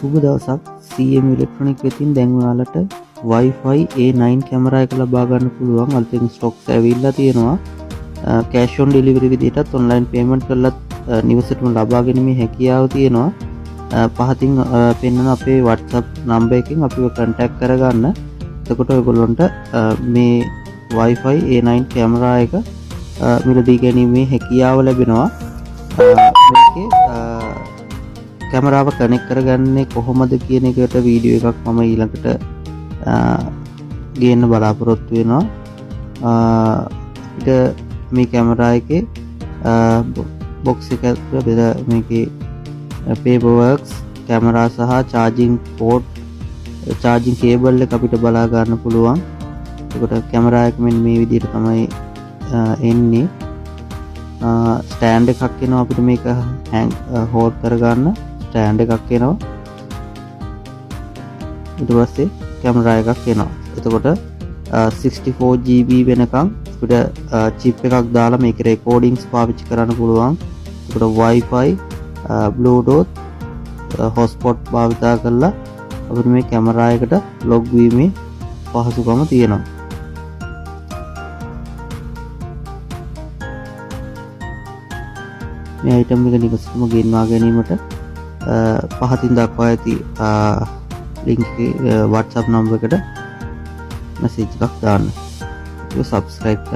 සුබ දවසක්. CM ඉලෙක්ට්‍රොනික වෙතින් දැන් ඔයාලට Wi-Fi A9 කැමරා එක ලබා ගන්න පුළුවන්. අලුතෙන් ස්ටොක්ස් ඇවිල්ලා තියෙනවා. කැෂ් ඔන් ඩෙලිවරි විදිහටත් ඔන්ලයින් පේමන්ට් කරලත් නිවසටම ලබා ගැනීමේ හැකියාව තියෙනවා. පහතින් පෙන්වන අපේ WhatsApp නම්බර් එකෙන් අපිව contact කරගන්න. එතකොට ඔයගොල්ලන්ට මේ Wi-Fi A9 කැමරා එක මිලදී ගැනීමේ හැකියාව ලැබෙනවා. මේකේ කැමරාව කනෙක්ට් කරගන්නේ කොහොමද කියන එකට වීඩියෝ එකක් මම ඊළඟට ගේන්න බලාපොරොත්තු වෙනවා. ඊට මේ කැමරා එකේ බොක්ස් එක බෙද මේකේ paper works කැමරා සහ charging port charging cable එක අපිට බලා ගන්න පුළුවන්. එතකොට කැමරා එක මෙන්න මේ විදිහට තමයි එන්නේ. ස්ටෑන්ඩ් එකක් එනවා අපිට මේක හෝල්ඩ් කරගන්න ස්ටෑන්ඩ් එකක් එනවා. ඊට පස්සේ කැමරා එකක් එනවා. එතකොට 64GB වෙනකම් අපිට චිප් එකක් දාලා මේක රෙකෝඩින්ග්ස් පාවිච්චි කරන්න පුළුවන්. එතකොට Wi-Fi Bluetooth hotspot භාවිතා කරලා අපිට මේ කැමරා එකට ලොග් වීමේ පහසුකම තියෙනවා. මේ item එක නිකසම ගෙන්වා ගැනීමට පහතින් දක්වා ඇති link WhatsApp number එකට message එකක් දාන්න. ඒක subscribe කරන්න.